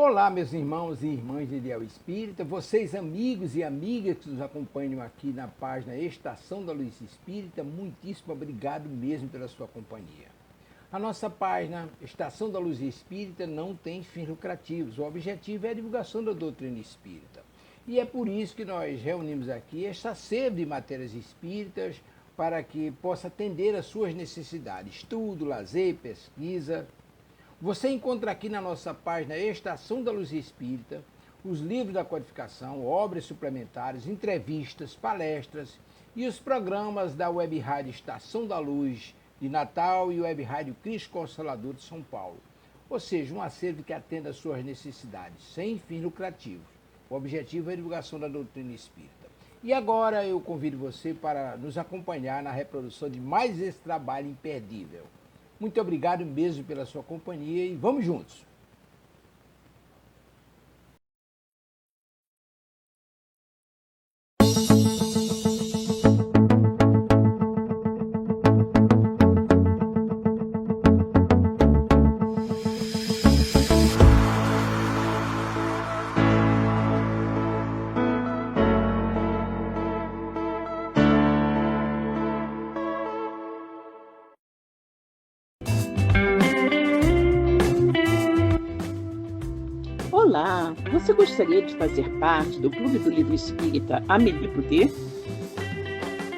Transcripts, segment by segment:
Olá, meus irmãos e irmãs de Ideal Espírita, vocês amigos e amigas que nos acompanham aqui na página Estação da Luz Espírita, muitíssimo obrigado mesmo pela sua companhia. A nossa página Estação da Luz Espírita não tem fins lucrativos, o objetivo é a divulgação da doutrina espírita. E é por isso que nós reunimos aqui esta sede de matérias espíritas para que possa atender às suas necessidades, estudo, lazer, pesquisa. Você encontra aqui na nossa página Estação da Luz Espírita os livros da codificação, obras suplementares, entrevistas, palestras e os programas da Web Rádio Estação da Luz de Natal e Web Rádio Cristo Consolador de São Paulo. Ou seja, um acervo que atenda às suas necessidades, sem fins lucrativos. O objetivo é a divulgação da doutrina espírita. E agora eu convido você para nos acompanhar na reprodução de mais esse trabalho imperdível. Muito obrigado mesmo pela sua companhia e vamos juntos! Olá, você gostaria de fazer parte do Clube do Livro Espírita Amélie Boudet?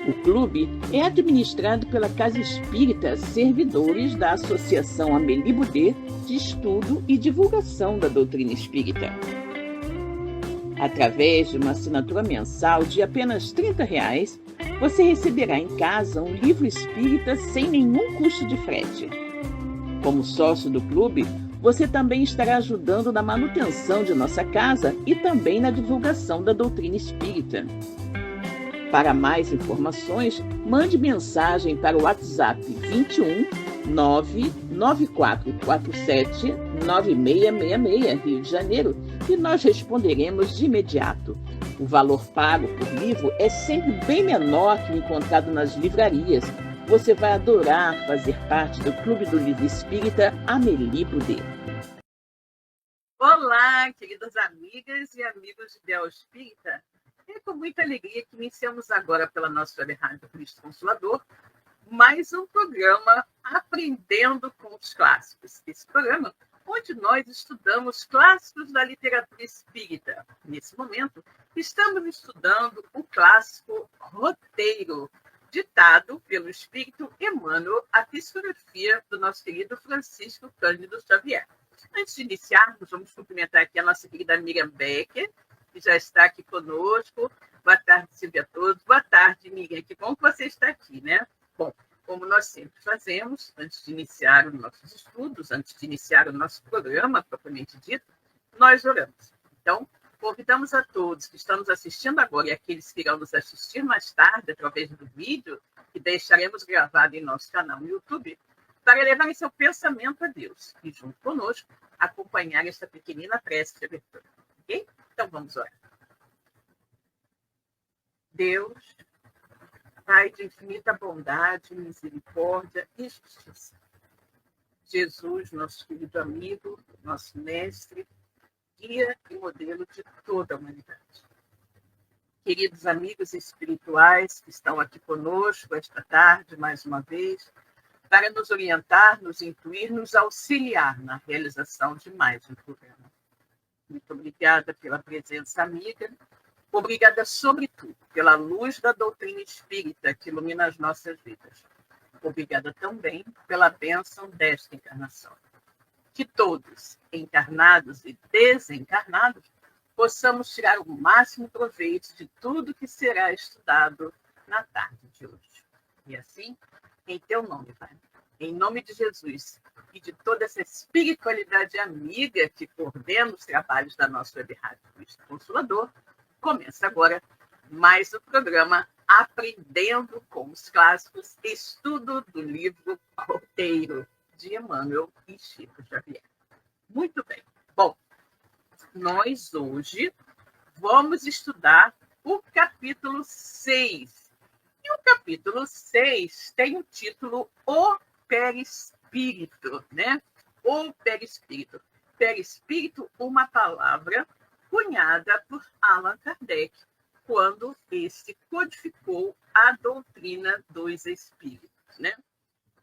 O clube é administrado pela Casa Espírita Servidores da Associação Amélie Boudet de Estudo e Divulgação da Doutrina Espírita. Através de uma assinatura mensal de apenas R$30, você receberá em casa um livro espírita sem nenhum custo de frete. Como sócio do clube, você também estará ajudando na manutenção de nossa casa e também na divulgação da doutrina espírita. Para mais informações, mande mensagem para o WhatsApp 21 99447 9666, Rio de Janeiro, e nós responderemos de imediato. O valor pago por livro é sempre bem menor que o encontrado nas livrarias. Você vai adorar fazer parte do Clube do Livro Espírita Amélie Boudet. Olá, queridas amigas e amigos de Ideal Espírita. É com muita alegria que iniciamos agora pela nossa Web Rádio Cristo Consolador mais um programa Aprendendo com os Clássicos. Esse programa onde nós estudamos clássicos da literatura espírita. Nesse momento, estamos estudando o clássico Roteiro, ditado pelo espírito Emmanuel, a psicografia do nosso querido Francisco Cândido Xavier. Antes de iniciarmos, vamos cumprimentar aqui a nossa querida Miriam Becker, que já está aqui conosco. Boa tarde, Silvia, a todos. Boa tarde, Miriam. Que bom que você está aqui, né? Bom, como nós sempre fazemos, antes de iniciar os nossos estudos, antes de iniciar o nosso programa, propriamente dito, nós oramos. Então, convidamos a todos que estão nos assistindo agora e aqueles que irão nos assistir mais tarde, através do vídeo, que deixaremos gravado em nosso canal no YouTube, para levar seu pensamento a Deus e, junto conosco, acompanhar esta pequenina prece de abertura. Ok? Então, vamos orar. Deus, Pai de infinita bondade, misericórdia e justiça. Jesus, nosso querido amigo, nosso mestre, guia e modelo de toda a humanidade. Queridos amigos espirituais que estão aqui conosco esta tarde, mais uma vez, para nos orientar, nos intuir, nos auxiliar na realização de mais um programa. Muito obrigada pela presença amiga, obrigada, sobretudo, pela luz da doutrina espírita que ilumina as nossas vidas. Obrigada também pela bênção desta encarnação. Que todos, encarnados e desencarnados, possamos tirar o máximo proveito de tudo que será estudado na tarde de hoje. E assim, em teu nome, Pai, em nome de Jesus e de toda essa espiritualidade amiga que coordena os trabalhos da nossa Web Rádio Cristo Consolador, começa agora mais o programa Aprendendo com os Clássicos, estudo do livro Roteiro, de Emmanuel e Chico Xavier. Muito bem. Bom, nós hoje vamos estudar o capítulo 6. E o capítulo 6 tem o título O Perispírito, né? O Perispírito. perispírito uma palavra cunhada por Allan Kardec, quando este codificou a doutrina dos espíritos, né?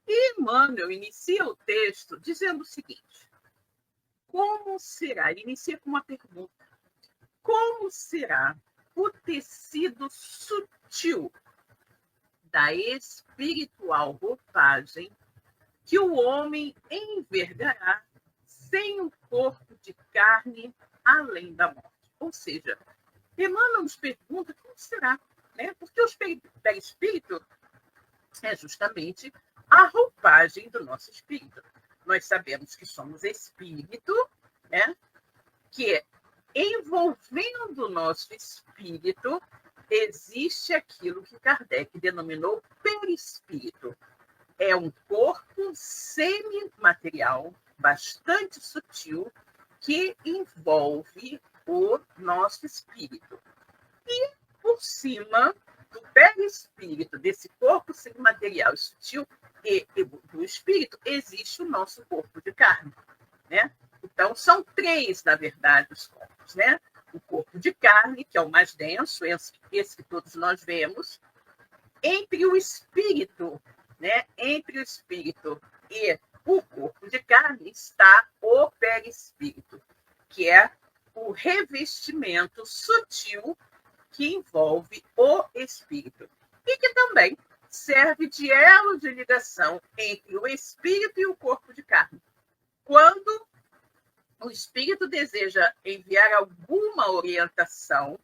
E Emmanuel inicia o texto dizendo o seguinte: como será? Ele inicia com uma pergunta: como será o tecido sutil da espiritual roupagem que o homem envergará sem um corpo de carne além da morte? Ou seja, Emmanuel nos pergunta como será, né? Porque o perispírito é justamente a roupagem do nosso espírito. Nós sabemos que somos espírito, né? Que envolvendo o nosso espírito existe aquilo que Kardec denominou perispírito. É um corpo semimaterial, bastante sutil, que envolve o nosso espírito. E por cima do perispírito, desse corpo semimaterial sutil e do espírito, existe o nosso corpo de carne, né? Então, são três, na verdade, os corpos, né? O corpo de carne, que é o mais denso, esse que todos nós vemos, entre o espírito, né? Entre o espírito e o corpo de carne está o perispírito, que é o revestimento sutil que envolve o espírito e que também serve de elo de ligação entre o espírito e o corpo de carne. Quando o espírito deseja enviar alguma orientação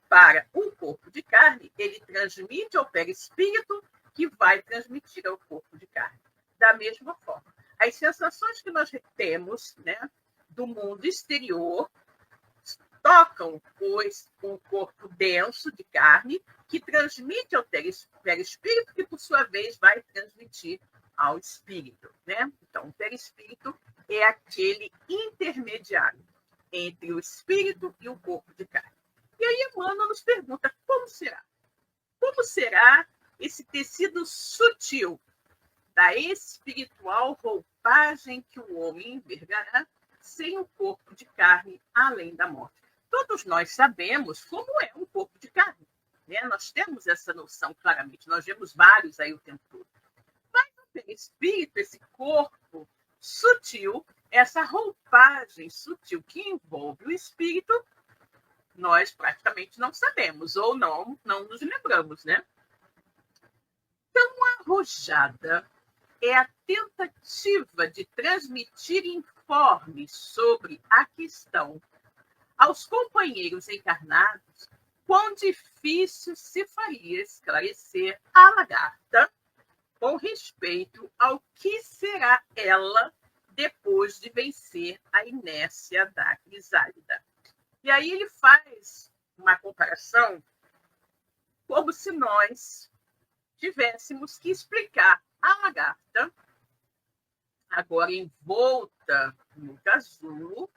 para o corpo de carne, ele transmite ao perispírito, que vai transmitir ao corpo de carne. Da mesma forma, as sensações que nós temos, né, do mundo exterior tocam o corpo denso de carne, que transmite ao perispírito, que por sua vez vai transmitir ao espírito, né? Então, o perispírito é aquele intermediário entre o espírito e o corpo de carne. E aí Emmanuel nos pergunta: como será? Como será esse tecido sutil da espiritual roupagem que o homem envergará sem o corpo de carne além da morte? Todos nós sabemos como é um corpo de carne, né? Nós temos essa noção claramente, nós vemos vários aí o tempo todo. Mas o perispírito, esse corpo sutil, essa roupagem sutil que envolve o espírito, nós praticamente não sabemos, ou não nos lembramos, né? Tão arrojada é a tentativa de transmitir informes sobre a questão aos companheiros encarnados, quão difícil se faria esclarecer a lagarta com respeito ao que será ela depois de vencer a inércia da crisálida. E aí ele faz uma comparação como se nós tivéssemos que explicar a lagarta, agora envolta no casulo,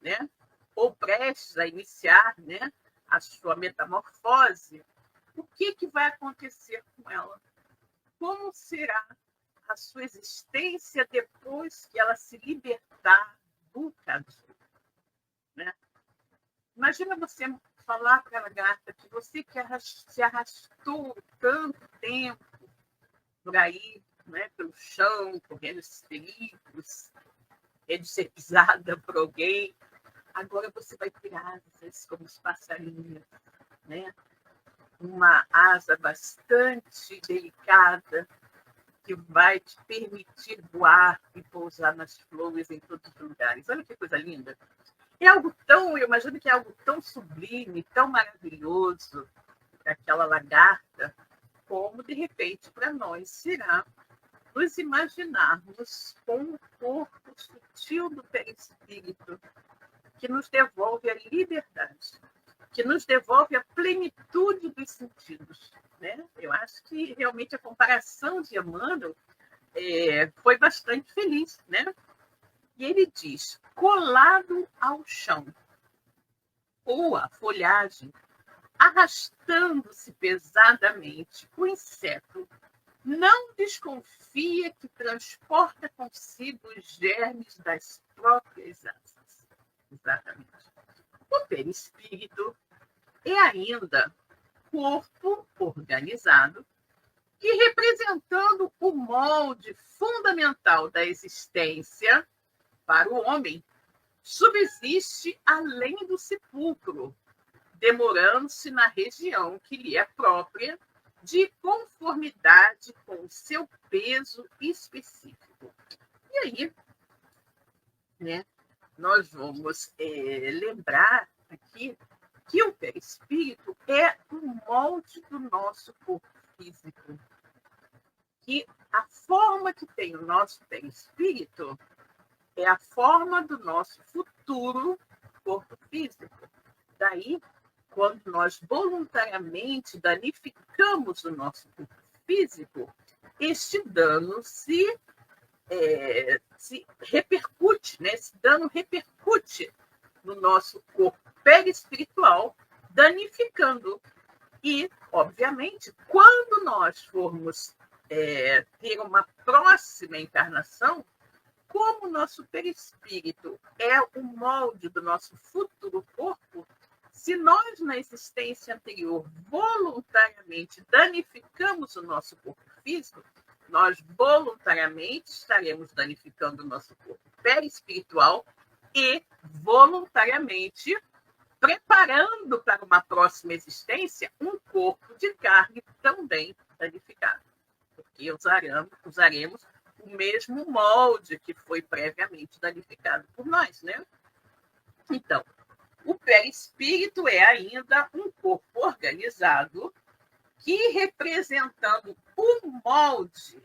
né? Ou prestes a iniciar, né, a sua metamorfose, o que vai acontecer com ela? Como será a sua existência depois que ela se libertar do casulo, né? Imagina você falar para a lagarta que você que se arrastou tanto tempo por aí, né, pelo chão, correndo esses perigos, de ser pisada por alguém. Agora você vai ter asas como os passarinhos, né? Uma asa bastante delicada que vai te permitir voar e pousar nas flores em todos os lugares. Olha que coisa linda. É algo tão, eu imagino que é algo tão sublime, tão maravilhoso para aquela lagarta, como de repente para nós será nos imaginarmos com o corpo sutil do perispírito, que nos devolve a liberdade, que nos devolve a plenitude dos sentidos, né? Eu acho que realmente a comparação de Emmanuel foi bastante feliz, né? E ele diz: colado ao chão, ou a folhagem, arrastando-se pesadamente, o inseto não desconfia que transporta consigo os germes das próprias asas. Exatamente. O perispírito é ainda corpo organizado que, representando o molde fundamental da existência para o homem, subsiste além do sepulcro, demorando-se na região que lhe é própria, de conformidade com o seu peso específico. E aí, né, nós vamos lembrar aqui que o perispírito é o molde do nosso corpo físico. Que a forma que tem o nosso perispírito é a forma do nosso futuro corpo físico. Daí, quando nós voluntariamente danificamos o nosso corpo físico, este dano se repercute, né? Esse dano repercute no nosso corpo perispiritual, danificando. E, obviamente, quando nós formos ter uma próxima encarnação, como o nosso perispírito é o molde do nosso futuro corpo, se nós, na existência anterior, voluntariamente danificamos o nosso corpo físico, nós voluntariamente estaremos danificando o nosso corpo perispiritual e voluntariamente preparando para uma próxima existência um corpo de carne também danificado. Porque usaremos o mesmo molde que foi previamente danificado por nós, né? Então, o perispírito é ainda um corpo organizado que, representando o molde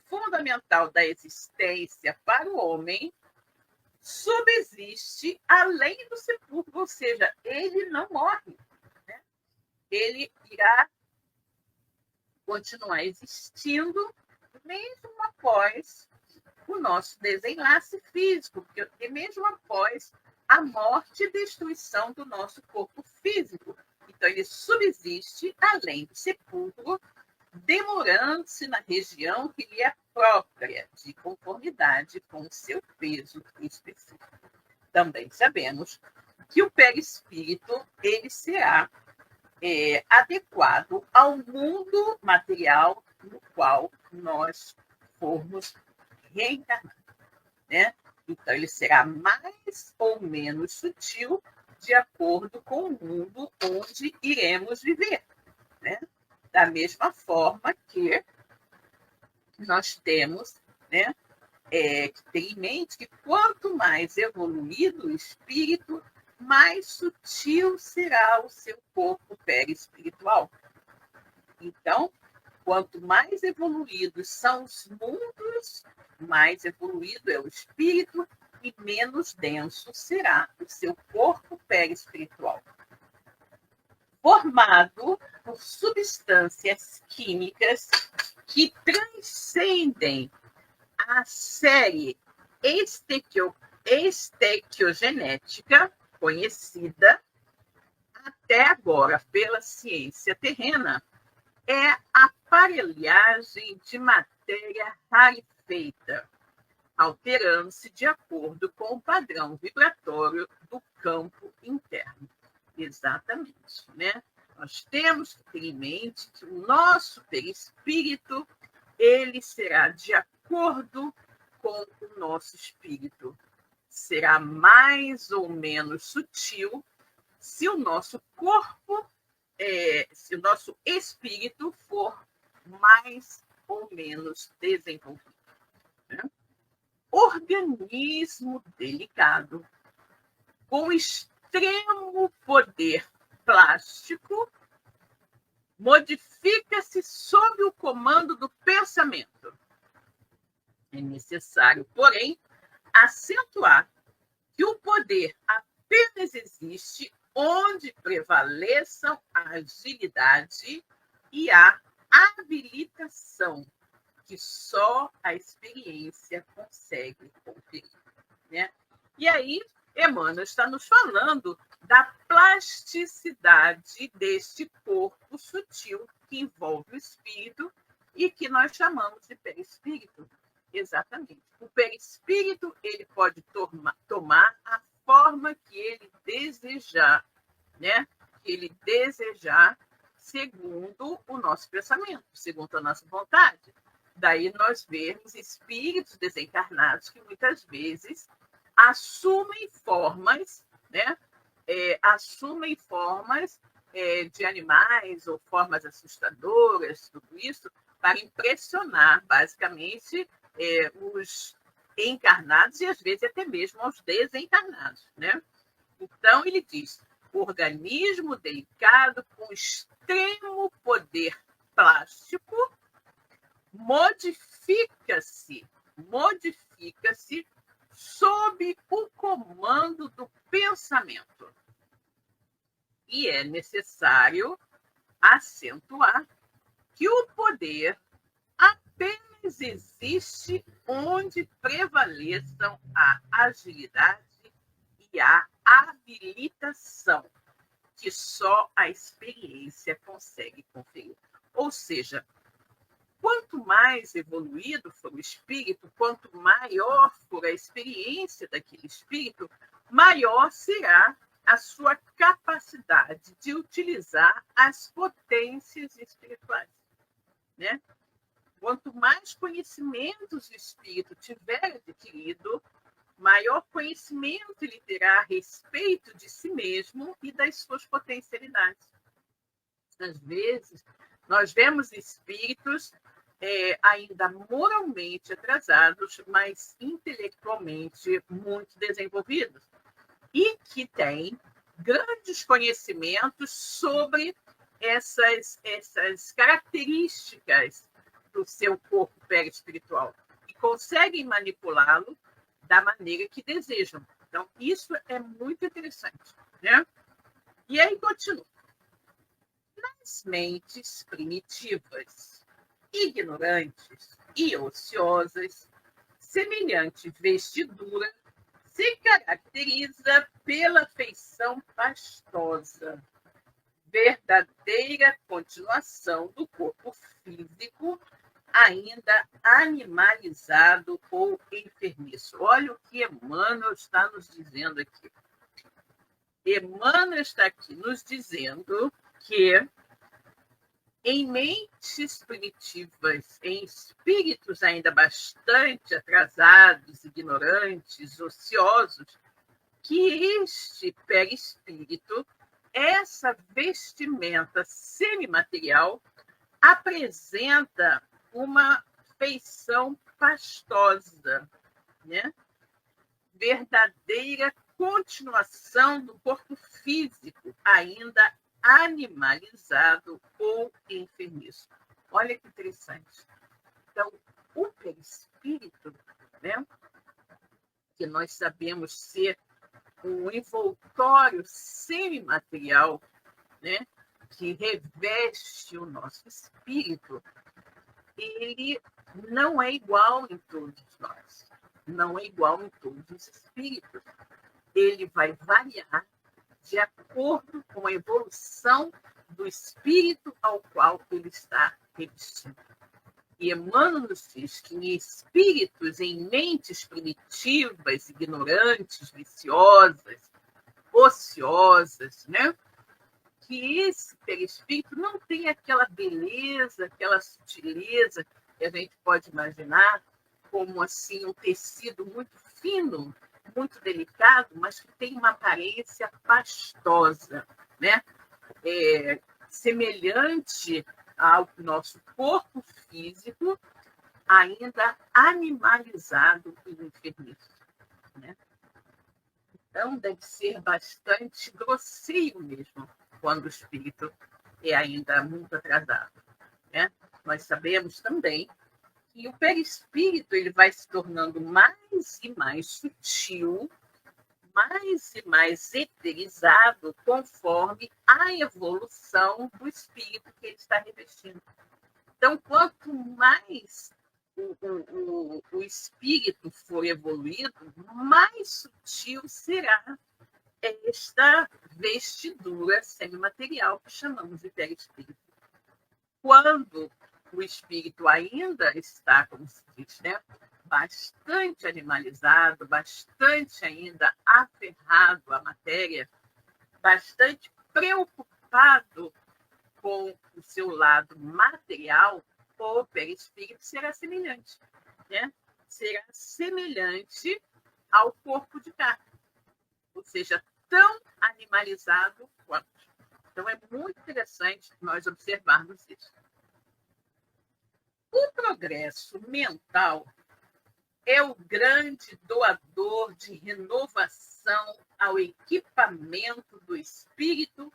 fundamental da existência para o homem, subsiste além do sepulcro, ou seja, ele não morre, né? Ele irá continuar existindo mesmo após o nosso desenlace físico, porque mesmo após a morte e destruição do nosso corpo físico. Então, ele subsiste além do sepulcro, demorando-se na região que lhe é própria, de conformidade com o seu peso específico. Também sabemos que o perispírito ele será adequado ao mundo material no qual nós formos reencarnados, né? Então, ele será mais ou menos sutil de acordo com o mundo onde iremos viver, né? Da mesma forma que nós temos, né, que ter em mente que quanto mais evoluído o espírito, mais sutil será o seu corpo perispiritual. Então, quanto mais evoluídos são os mundos, mais evoluído é o espírito e menos denso será o seu corpo perispiritual. Formado por substâncias químicas que transcendem a série estequiogenética conhecida até agora pela ciência terrena, é a aparelhagem de matéria rarefeita, alterando-se de acordo com o padrão vibratório do campo interno. Exatamente, né? Nós temos que ter em mente que o nosso perispírito ele será de acordo com o nosso espírito. Será mais ou menos sutil se o nosso corpo, se o nosso espírito for mais ou menos desenvolvido, né? Organismo delicado, com extremo poder plástico, modifica-se sob o comando do pensamento. É necessário, porém, acentuar que o poder apenas existe onde prevaleçam a agilidade e a habilitação, que só a experiência consegue conferir, né? E aí, Emmanuel está nos falando da plasticidade deste corpo sutil que envolve o espírito e que nós chamamos de perispírito. Exatamente. O perispírito ele pode tomar a forma que ele desejar, né? Que ele desejar segundo o nosso pensamento, segundo a nossa vontade. Daí nós vemos espíritos desencarnados que muitas vezes assumem formas, né? Assumem formas de animais ou formas assustadoras, tudo isso, para impressionar, basicamente, os encarnados e, às vezes, até mesmo os desencarnados, né? Então, ele diz, organismo delicado com extremo poder plástico modifica-se sob o comando do pensamento. E é necessário acentuar que o poder apenas existe onde prevaleçam a agilidade e a habilitação, que só a experiência consegue conferir. Ou seja, quanto mais evoluído for o espírito, quanto maior for a experiência daquele espírito, maior será a sua capacidade de utilizar as potências espirituais, né? Quanto mais conhecimentos o espírito tiver adquirido, maior conhecimento ele terá a respeito de si mesmo e das suas potencialidades. Às vezes, nós vemos espíritos ainda moralmente atrasados, mas intelectualmente muito desenvolvidos, e que têm grandes conhecimentos sobre essas características do seu corpo perispiritual e conseguem manipulá-lo da maneira que desejam. Então, isso é muito interessante, né? E aí continua. Nas mentes primitivas, ignorantes e ociosas, semelhante vestidura se caracteriza pela feição pastosa, verdadeira continuação do corpo físico, ainda animalizado ou enfermiço. Olha o que Emmanuel está nos dizendo aqui. Emmanuel está aqui nos dizendo que em mentes primitivas, em espíritos ainda bastante atrasados, ignorantes, ociosos, que este perispírito, essa vestimenta semimaterial, apresenta uma feição pastosa, né? Verdadeira continuação do corpo físico, ainda animalizado ou enfermiço. Olha que interessante. Então, o perispírito, né, que nós sabemos ser um envoltório semimaterial, né, que reveste o nosso espírito, ele não é igual em todos nós, não é igual em todos os espíritos. Ele vai variar de acordo com a evolução do espírito ao qual ele está revestido. E Emmanuel nos diz que em espíritos, em mentes primitivas, ignorantes, viciosas, ociosas, né? Que esse perispírito não tem aquela beleza, aquela sutileza que a gente pode imaginar como assim um tecido muito fino, muito delicado, mas que tem uma aparência pastosa, né? Semelhante ao nosso corpo físico, ainda animalizado e enfermiço, né? Então, deve ser bastante grosseiro mesmo, quando o espírito é ainda muito atrasado, né? Nós sabemos também que o perispírito ele vai se tornando mais e mais sutil, mais e mais eterizado, conforme a evolução do espírito que ele está revestindo. Então, quanto mais o espírito for evoluído, mais sutil será esta vestidura semimaterial que chamamos de perispírito. Quando o espírito ainda está, como se diz, né, bastante animalizado, bastante ainda aferrado à matéria, bastante preocupado com o seu lado material, o perispírito será semelhante, né? Será semelhante ao corpo de carne, ou seja, tão animalizado quanto. Então, é muito interessante nós observarmos isso. O progresso mental é o grande doador de renovação ao equipamento do espírito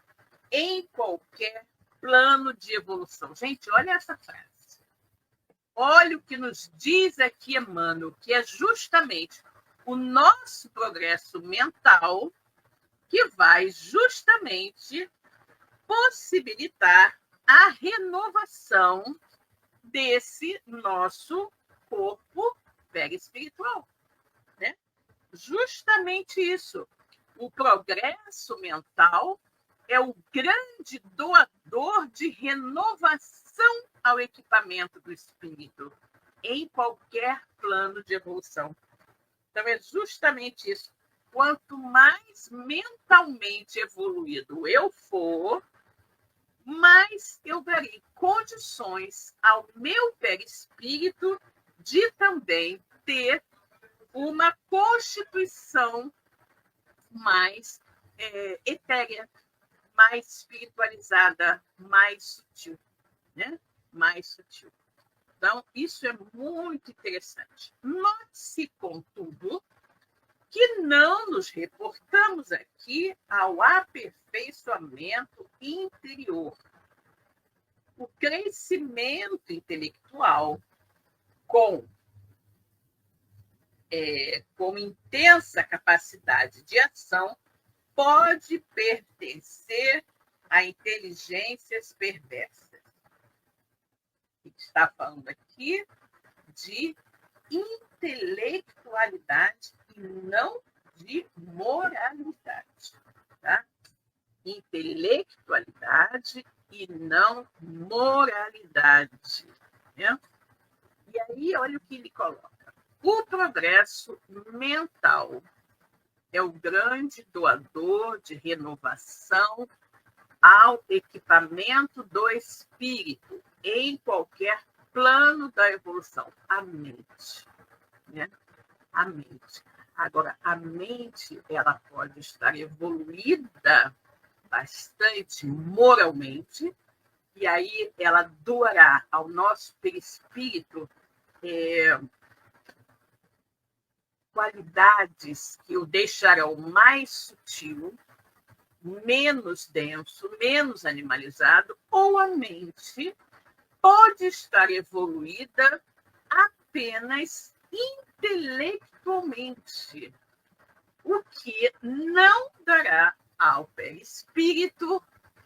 em qualquer plano de evolução. Gente, olha essa frase. Olha o que nos diz aqui Emmanuel, que é justamente o nosso progresso mental que vai justamente possibilitar a renovação desse nosso corpo perispiritual, né? Justamente isso. O progresso mental é o grande doador de renovação ao equipamento do espírito em qualquer plano de evolução. Então, é justamente isso. Quanto mais mentalmente evoluído eu for, mais eu darei condições ao meu perispírito de também ter uma constituição mais etérea, mais espiritualizada, mais sutil, né? Mais sutil. Então, isso é muito interessante. Note-se, contudo, que não nos reportamos aqui ao aperfeiçoamento interior. O crescimento intelectual com intensa capacidade de ação pode pertencer a inteligências perversas. Está falando aqui de intelectualidade e não de moralidade, tá? Intelectualidade e não moralidade, né? E aí, olha o que ele coloca. O progresso mental é o grande doador de renovação ao equipamento do espírito em qualquer plano da evolução. A mente, né? A mente. Agora, a mente, ela pode estar evoluída bastante moralmente, e aí ela doará ao nosso perispírito qualidades que o deixarão mais sutil, menos denso, menos animalizado, ou a mente pode estar evoluída apenas intelectualmente, o que não dará ao perispírito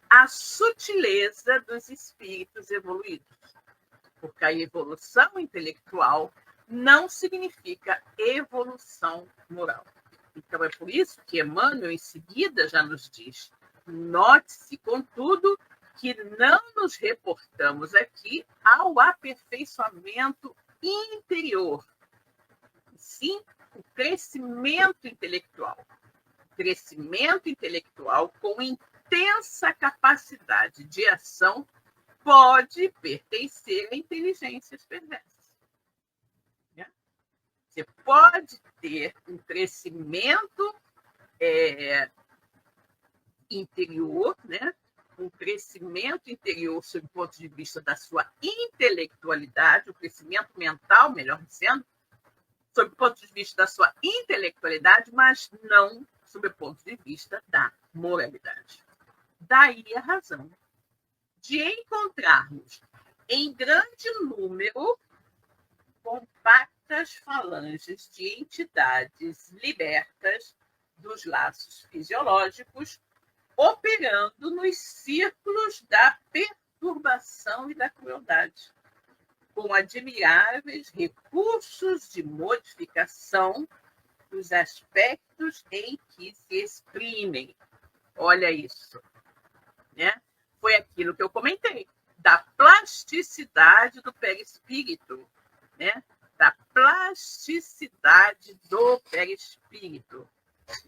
a sutileza dos espíritos evoluídos, porque a evolução intelectual não significa evolução moral. Então, é por isso que Emmanuel, em seguida, já nos diz: note-se, contudo, que não nos reportamos aqui ao aperfeiçoamento interior, sim o crescimento intelectual. Crescimento intelectual com intensa capacidade de ação pode pertencer a inteligências perversas. Você pode ter um crescimento interior, né? Um crescimento interior sob o ponto de vista da sua intelectualidade, o crescimento mental, melhor dizendo, sob o ponto de vista da sua intelectualidade, mas não sob o ponto de vista da moralidade. Daí a razão de encontrarmos em grande número compactas falanges de entidades libertas dos laços fisiológicos, operando nos círculos da perturbação e da crueldade, com admiráveis recursos de modificação dos aspectos em que se exprimem. Olha isso, né? Foi aquilo que eu comentei, da plasticidade do perispírito, né? da plasticidade do perispírito.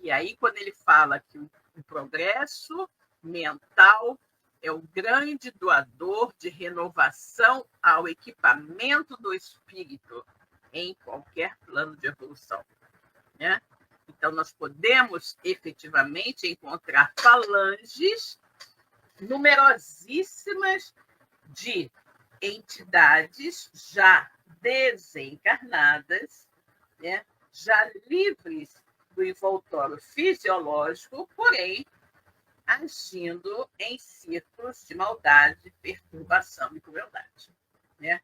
E aí, quando ele fala que o progresso mental é o grande doador de renovação ao equipamento do espírito em qualquer plano de evolução, né? Então, nós podemos efetivamente encontrar falanges numerosíssimas de entidades já desencarnadas, né? Já livres do envoltório fisiológico, porém agindo em círculos de maldade, perturbação e crueldade, né?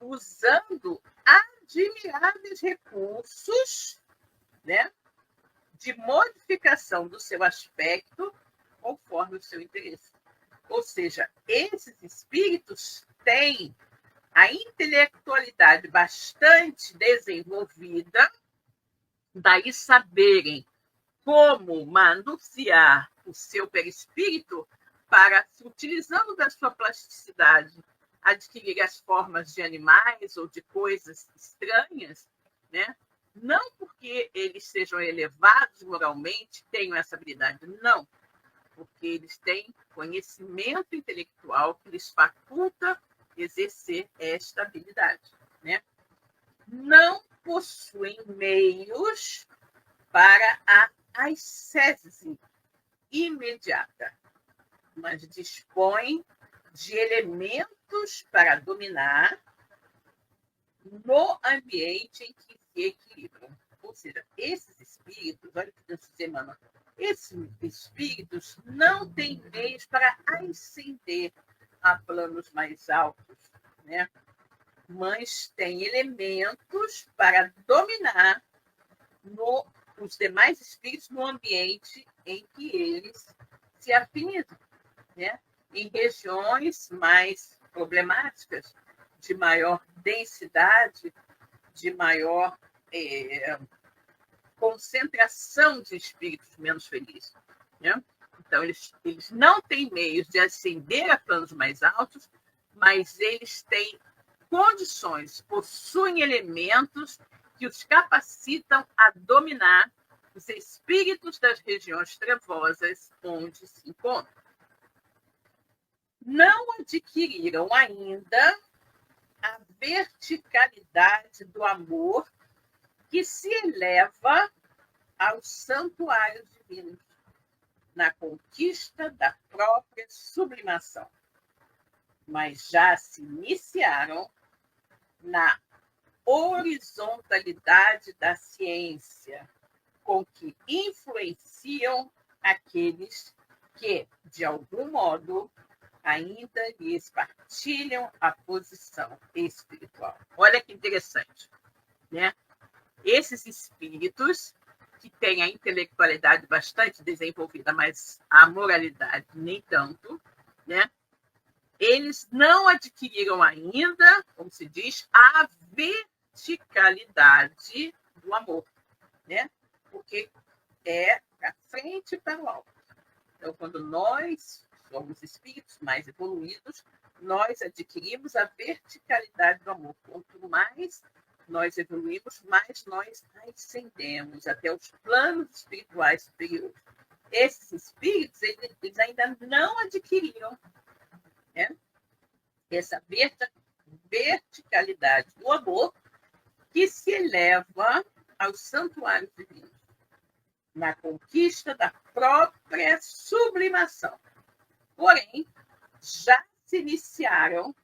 Usando admiráveis recursos, né, de modificação do seu aspecto conforme o seu interesse. Ou seja, esses espíritos têm a intelectualidade bastante desenvolvida, daí saberem como manusear o seu perispírito para, utilizando da sua plasticidade, adquirir as formas de animais ou de coisas estranhas, né? Não porque eles sejam elevados moralmente, tenham essa habilidade, não. Porque eles têm conhecimento intelectual que lhes faculta exercer esta habilidade, né? Não possuem meios para a ascese imediata, mas dispõem de elementos para dominar no ambiente em que se equilibram. Ou seja, esses espíritos, olha o que Deus diz, Emmanuel, esses espíritos não têm meios para ascender a planos mais altos, né? Mas têm elementos para dominar os demais espíritos no ambiente em que eles se afinizam, né? Em regiões mais problemáticas, de maior densidade, de maior concentração de espíritos menos felizes, né? Então, eles não têm meios de ascender a planos mais altos, mas eles têm condições, possuem elementos que os capacitam a dominar os espíritos das regiões trevosas onde se encontram. Não adquiriram ainda a verticalidade do amor que se eleva aos santuários divinos, na conquista da própria sublimação, mas já se iniciaram na horizontalidade da ciência, com que influenciam aqueles que, de algum modo, ainda lhes partilham a posição espiritual. Olha que interessante, né? Esses espíritos que têm a intelectualidade bastante desenvolvida, mas a moralidade nem tanto, né? Eles não adquiriram ainda, como se diz, a verticalidade do amor, né? Porque é para frente e para o alto. Então, quando nós somos espíritos mais evoluídos, nós adquirimos a verticalidade do amor. Quanto mais nós evoluímos, mais nós ascendemos até os planos espirituais superiores. Esses espíritos, eles ainda não adquiriram, né, essa verticalidade do amor que se eleva aos santuários divinos, na conquista da própria sublimação. Porém, já se iniciaram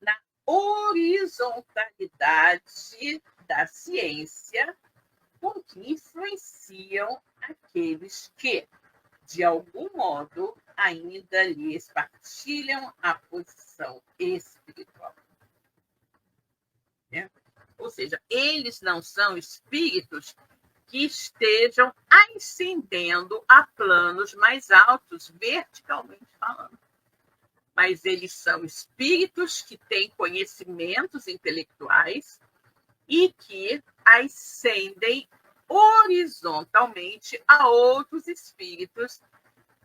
na horizontalidade da ciência, com que influenciam aqueles que, de algum modo, ainda lhes partilham a posição espiritual. Né? Ou seja, eles não são espíritos que estejam ascendendo a planos mais altos, verticalmente falando. Mas eles são espíritos que têm conhecimentos intelectuais e que ascendem horizontalmente a outros espíritos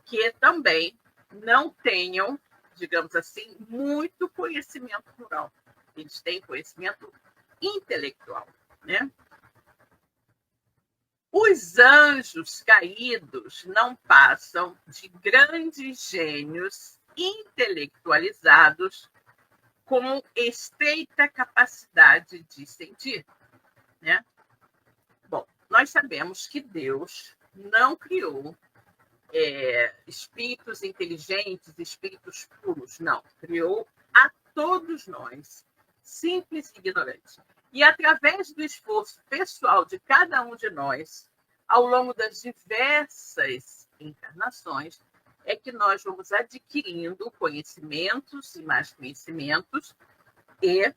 que também não tenham, digamos assim, muito conhecimento moral. Eles têm conhecimento intelectual, né? Os anjos caídos não passam de grandes gênios intelectualizados com estreita capacidade de sentir, né? Bom, nós sabemos que Deus não criou espíritos inteligentes, espíritos puros, não. Criou a todos nós, simples e ignorantes. E através do esforço pessoal de cada um de nós, ao longo das diversas encarnações, é que nós vamos adquirindo conhecimentos e mais conhecimentos e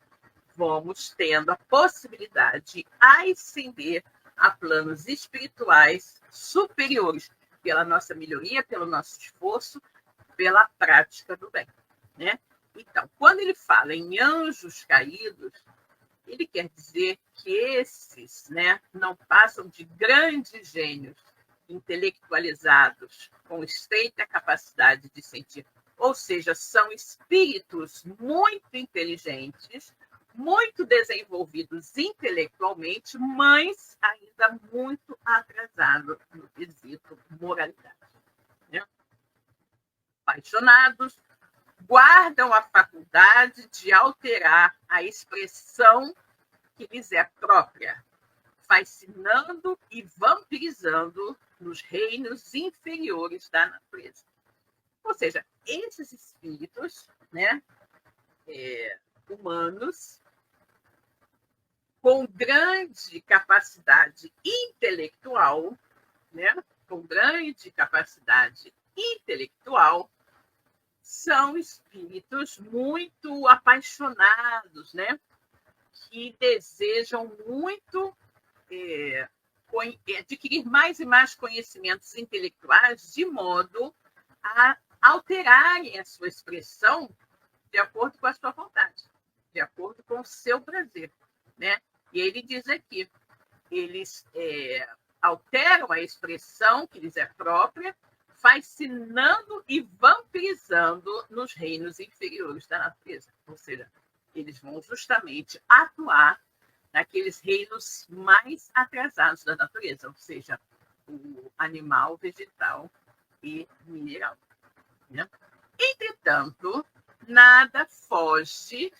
vamos tendo a possibilidade de ascender a planos espirituais superiores pela nossa melhoria, pelo nosso esforço, pela prática do bem, né? Então, quando ele fala em anjos caídos, ele quer dizer que esses, né, não passam de grandes gênios intelectualizados, com estreita capacidade de sentir. Ou seja, são espíritos muito inteligentes, muito desenvolvidos intelectualmente, mas ainda muito atrasados no quesito moralidade, né? Apaixonados, guardam a faculdade de alterar a expressão que lhes é própria, fascinando e vampirizando nos reinos inferiores da natureza. Ou seja, esses espíritos, né, humanos, com grande capacidade intelectual, né, com grande capacidade intelectual, são espíritos muito apaixonados, né? Que desejam muito adquirir mais e mais conhecimentos intelectuais de modo a alterarem a sua expressão de acordo com a sua vontade, de acordo com o seu prazer, né? E ele diz aqui, eles alteram a expressão que lhes é própria, fascinando e vampirizando nos reinos inferiores da natureza. Ou seja, eles vão justamente atuar naqueles reinos mais atrasados da natureza, ou seja, o animal, vegetal e mineral, né? Entretanto, nada foge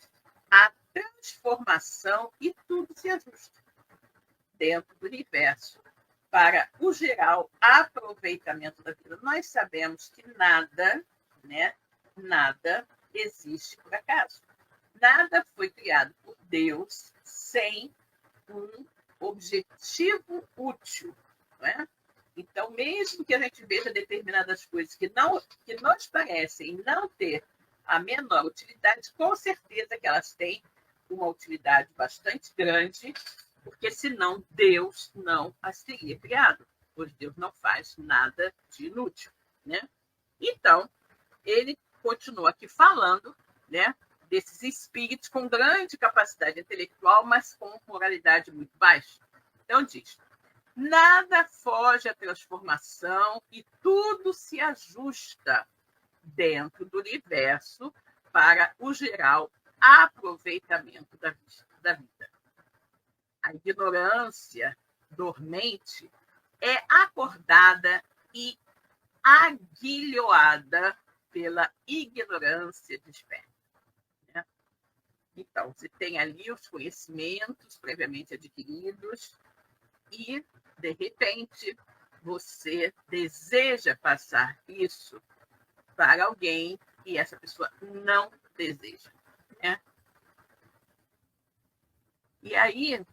à transformação e tudo se ajusta dentro do universo para o geral aproveitamento da vida. Nós sabemos que nada, né, nada existe por acaso. Nada foi criado por Deus sem um objetivo útil, né? Então, mesmo que a gente veja determinadas coisas que nos parecem não ter a menor utilidade, com certeza que elas têm uma utilidade bastante grande, porque senão Deus não as teria criado, pois Deus não faz nada de inútil, né? Então, ele continua aqui falando, né, desses espíritos com grande capacidade intelectual, mas com moralidade muito baixa. Então, diz: nada foge à transformação e tudo se ajusta dentro do universo para o geral aproveitamento da vida. A ignorância dormente é acordada e aguilhoada pela ignorância desperta, né? Então, você tem ali os conhecimentos previamente adquiridos e, de repente, você deseja passar isso para alguém e essa pessoa não deseja, né? E aí,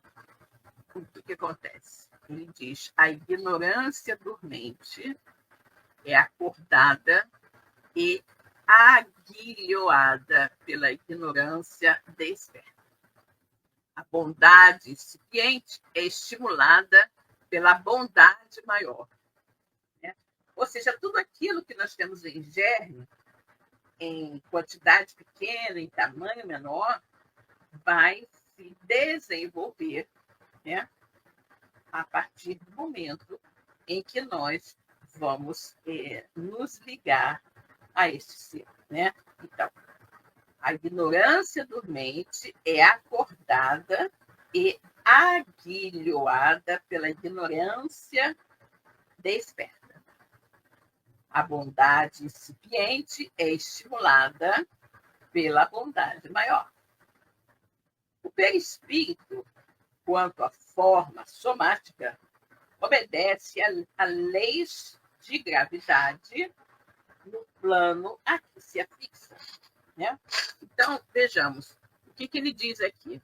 o que acontece? Ele diz: a ignorância dormente é acordada e aguilhoada pela ignorância desperta. A bondade incipiente é estimulada pela bondade maior, né? Ou seja, tudo aquilo que nós temos em germe, em quantidade pequena, em tamanho menor, vai se desenvolver, né, a partir do momento em que nós vamos nos ligar a este ser, né? Então, a ignorância dormente é acordada e aguilhoada pela ignorância desperta. A bondade incipiente é estimulada pela bondade maior. O perispírito, quanto à forma somática, obedece a leis de gravidade no plano a que se afixa. Né? Então, vejamos, o que ele diz aqui?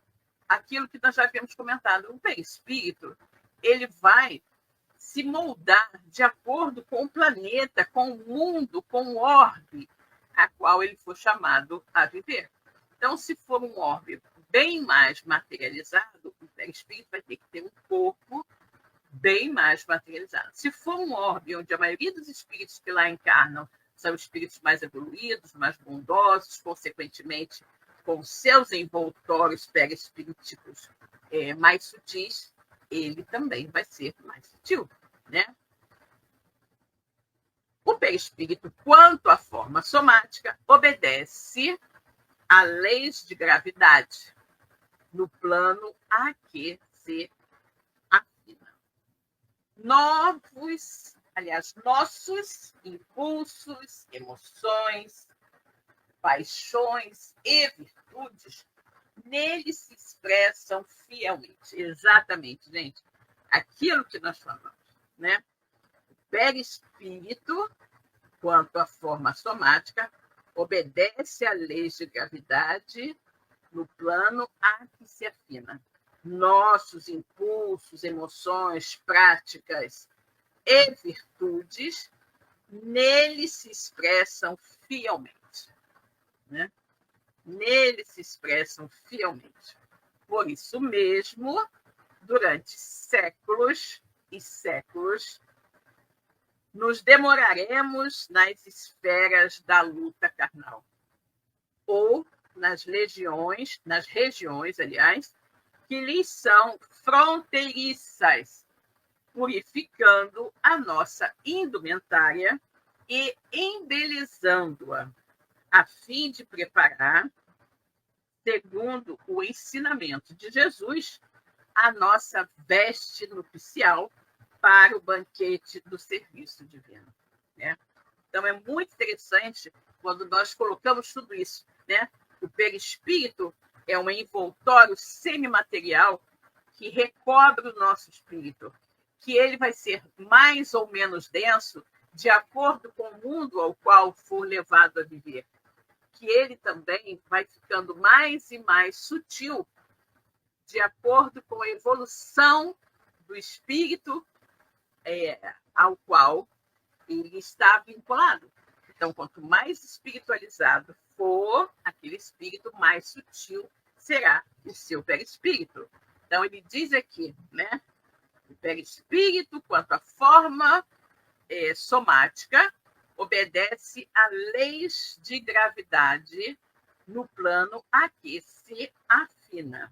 Aquilo que nós já havíamos comentado, o perispírito, ele vai se moldar de acordo com o planeta, com o mundo, com o orbe a qual ele for chamado a viver. Então, se for um orbe bem mais materializado, o perispírito vai ter que ter um corpo bem mais materializado. Se for um orbe onde a maioria dos espíritos que lá encarnam são espíritos mais evoluídos, mais bondosos, consequentemente, com seus envoltórios perispíriticos mais sutis, ele também vai ser mais sutil, né? O perispírito, quanto à forma somática, obedece a leis de gravidade no plano a que se afina. Nossos impulsos, emoções, paixões e virtudes nele se expressam fielmente. Exatamente, gente. Aquilo que nós falamos, né? O perispírito, quanto à forma somática, obedece à lei de gravidade no plano a que se afina. Nossos impulsos, emoções, práticas e virtudes nele se expressam fielmente. Né? Nele se expressam fielmente. Por isso mesmo, durante séculos e séculos, nos demoraremos nas esferas da luta carnal, ou nas regiões, aliás, que lhes são fronteiriças, purificando a nossa indumentária e embelezando-a, a fim de preparar, segundo o ensinamento de Jesus, a nossa veste nupcial para o banquete do serviço divino. Né? Então, é muito interessante quando nós colocamos tudo isso. Né? O perispírito é um envoltório semimaterial que recobre o nosso espírito, que ele vai ser mais ou menos denso de acordo com o mundo ao qual for levado a viver, que ele também vai ficando mais e mais sutil de acordo com a evolução do espírito ao qual ele está vinculado. Então, quanto mais espiritualizado for aquele espírito, mais sutil será o seu perispírito. Então, ele diz aqui, né? O perispírito, quanto à forma somática, obedece a leis de gravidade no plano a que se afina.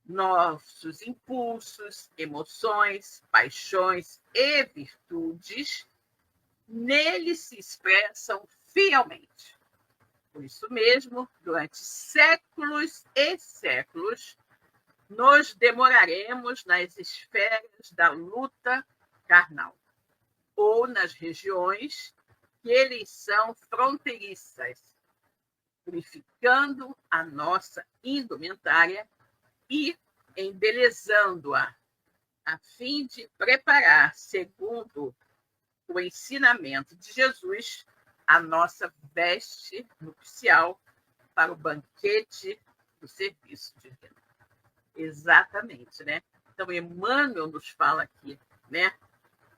Nossos impulsos, emoções, paixões e virtudes nele se expressam fielmente. Por isso mesmo, durante séculos e séculos, nos demoraremos nas esferas da luta carnal, ou nas regiões que eles são fronteiriças, purificando a nossa indumentária e embelezando-a, a fim de preparar, segundo o ensinamento de Jesus, a nossa veste nupcial para o banquete do serviço divino. Exatamente, né? Então, Emmanuel nos fala aqui, né,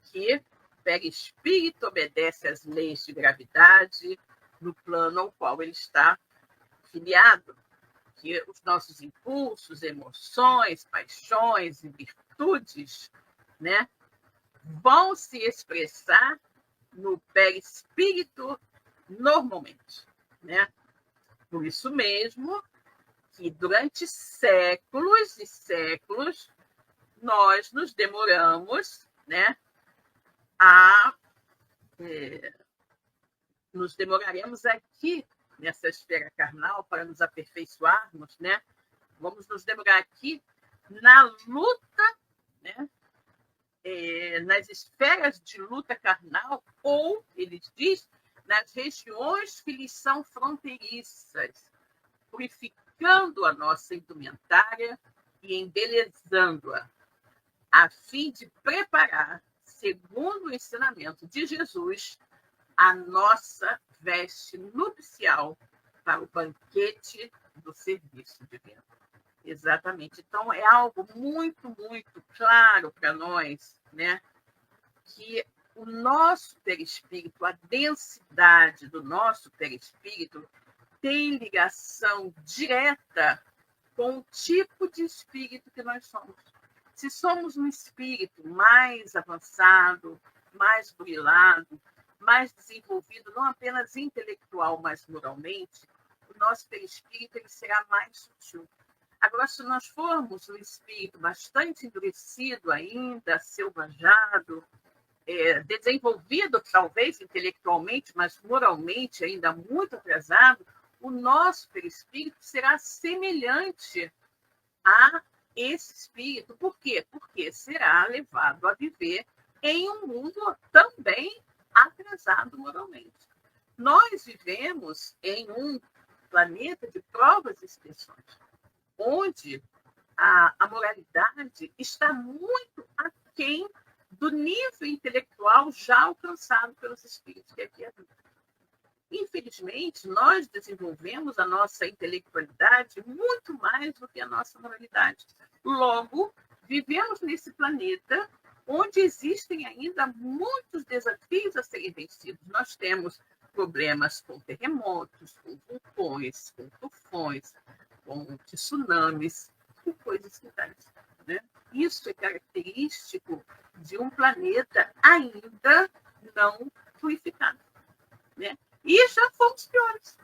que o perispírito obedece às leis de gravidade no plano ao qual ele está filiado, que os nossos impulsos, emoções, paixões e virtudes, né, vão se expressar no perispírito normalmente, né? Por isso mesmo que durante séculos e séculos nós nos demoramos, né, nos demoraremos aqui nessa esfera carnal para nos aperfeiçoarmos, né? Vamos nos demorar aqui na luta, né? Nas esferas de luta carnal, ou, ele diz, nas regiões que lhes são fronteiriças, purificando a nossa indumentária e embelezando-a, a fim de preparar, segundo o ensinamento de Jesus, a nossa veste nupcial para o banquete do serviço divino. Exatamente. Então, é algo muito, muito claro para nós, né? Que o nosso perispírito, a densidade do nosso perispírito, tem ligação direta com o tipo de espírito que nós somos. Se somos um espírito mais avançado, mais burilado, mais desenvolvido, não apenas intelectual, mas moralmente, o nosso perispírito ele será mais sutil. Agora, se nós formos um espírito bastante endurecido ainda, selvajado, desenvolvido talvez intelectualmente, mas moralmente ainda muito atrasado, o nosso perispírito será semelhante a esse espírito. Por quê? Porque será levado a viver em um mundo também atrasado moralmente. Nós vivemos em um planeta de provas e expiações, onde a moralidade está muito aquém do nível intelectual já alcançado pelos espíritos que aqui habitam. Infelizmente, nós desenvolvemos a nossa intelectualidade muito mais do que a nossa moralidade. Logo, vivemos nesse planeta onde existem ainda muitos desafios a serem vencidos. Nós temos problemas com terremotos, com vulcões, com tufões, com tsunamis, com coisas que tais, né? Isso é característico de um planeta ainda não purificado, né? E já fomos piores.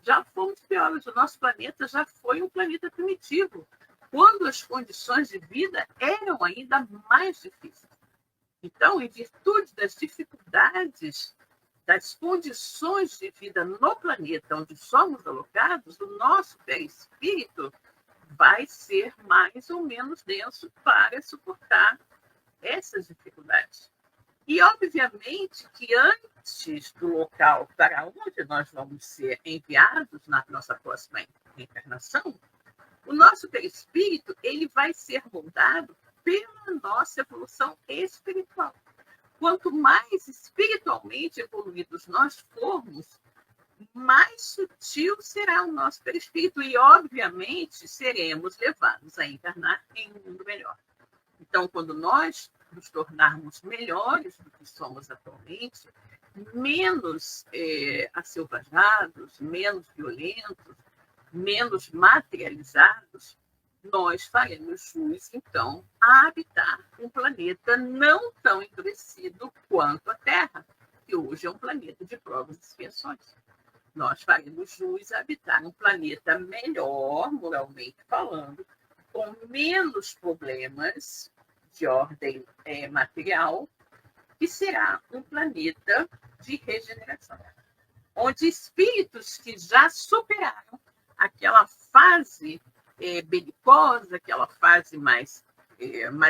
Já fomos piores. O nosso planeta já foi um planeta primitivo, quando as condições de vida eram ainda mais difíceis. Então, em virtude das dificuldades, das condições de vida no planeta onde somos alocados, o nosso perispírito vai ser mais ou menos denso para suportar essas dificuldades. E, obviamente, que antes do local para onde nós vamos ser enviados na nossa próxima encarnação, o nosso perispírito ele vai ser moldado pela nossa evolução espiritual. Quanto mais espiritualmente evoluídos nós formos, mais sutil será o nosso perispírito e, obviamente, seremos levados a encarnar em um mundo melhor. Então, quando nós nos tornarmos melhores do que somos atualmente, menos acelvajados, menos violentos, menos materializados, nós faremos jus, então, a habitar um planeta não tão endurecido quanto a Terra, que hoje é um planeta de provas e expiações. Nós faremos jus a habitar um planeta melhor, moralmente falando, com menos problemas de ordem material, que será um planeta de regeneração, onde espíritos que já superaram aquela fase belicosa, aquela fase mais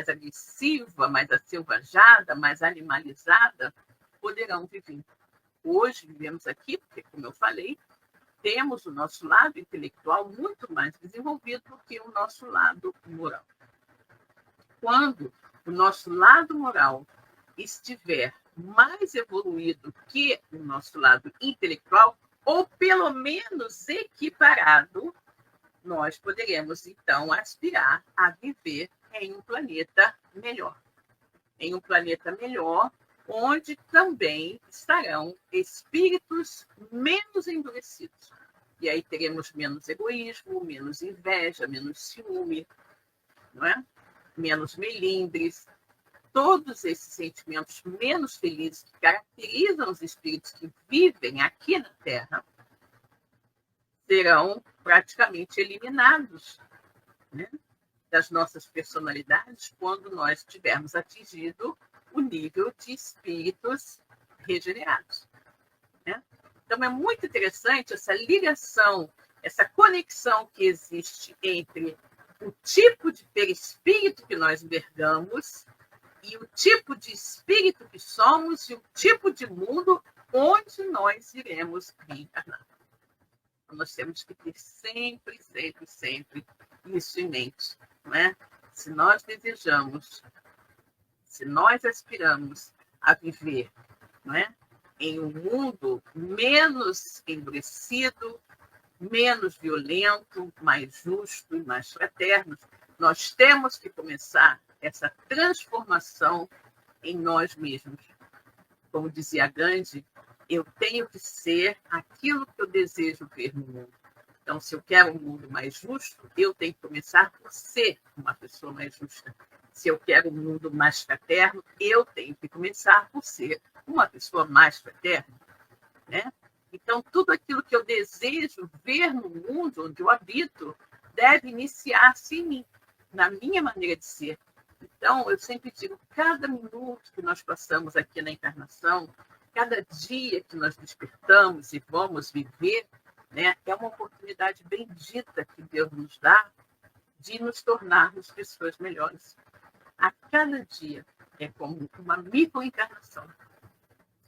agressiva, mais acelvajada, mais animalizada, poderão viver. Hoje vivemos aqui, porque, como eu falei, temos o nosso lado intelectual muito mais desenvolvido do que o nosso lado moral. Quando o nosso lado moral estiver mais evoluído que o nosso lado intelectual, ou pelo menos equiparado, nós poderemos, então, aspirar a viver em um planeta melhor. Em um planeta melhor, onde também estarão espíritos menos endurecidos. E aí teremos menos egoísmo, menos inveja, menos ciúme, não é? Menos melindres. Todos esses sentimentos menos felizes que caracterizam os espíritos que vivem aqui na Terra serão praticamente eliminados, né, das nossas personalidades quando nós tivermos atingido o nível de espíritos regenerados, né? Então, é muito interessante essa ligação, essa conexão que existe entre o tipo de perispírito que nós envergamos e o tipo de espírito que somos e o tipo de mundo onde nós iremos reencarnar. Então, nós temos que ter sempre, sempre, sempre isso em mente, não é? Se nós desejamos, se nós aspiramos a viver, não é, em um mundo menos endurecido, menos violento, mais justo e mais fraterno, nós temos que começar essa transformação em nós mesmos. Como dizia Gandhi, eu tenho que ser aquilo que eu desejo ver no mundo. Então, se eu quero um mundo mais justo, eu tenho que começar por ser uma pessoa mais justa. Se eu quero um mundo mais fraterno, eu tenho que começar por ser uma pessoa mais fraterna, né? Então, tudo aquilo que eu desejo ver no mundo onde eu habito deve iniciar-se em mim, na minha maneira de ser. Então, eu sempre digo, cada minuto que nós passamos aqui na encarnação, cada dia que nós despertamos e vamos viver, né, é uma oportunidade bendita que Deus nos dá de nos tornarmos pessoas melhores. A cada dia é como uma microencarnação.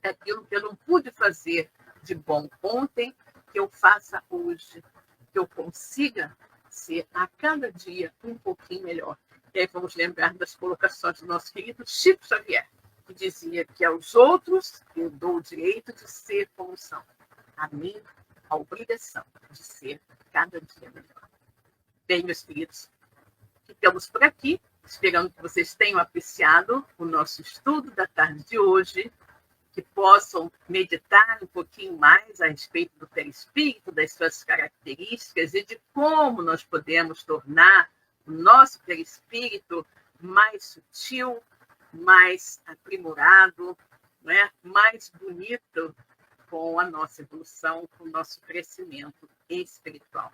É aquilo que eu não pude fazer de bom ontem, que eu faça hoje, que eu consiga ser a cada dia um pouquinho melhor. E aí vamos lembrar das colocações do nosso querido Chico Xavier, que dizia que aos outros eu dou o direito de ser como são. A mim, a obrigação de ser cada dia melhor. Bem, meus queridos, ficamos por aqui, esperando que vocês tenham apreciado o nosso estudo da tarde de hoje, que possam meditar um pouquinho mais a respeito do perispírito, das suas características e de como nós podemos tornar o nosso perispírito mais sutil, mais aprimorado, né? Mais bonito com a nossa evolução, com o nosso crescimento espiritual.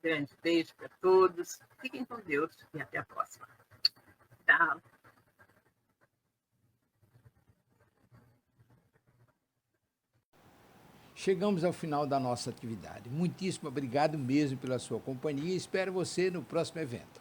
Grande beijo para todos, fiquem com Deus e até a próxima. Tchau. Chegamos ao final da nossa atividade. Muitíssimo obrigado mesmo pela sua companhia e espero você no próximo evento.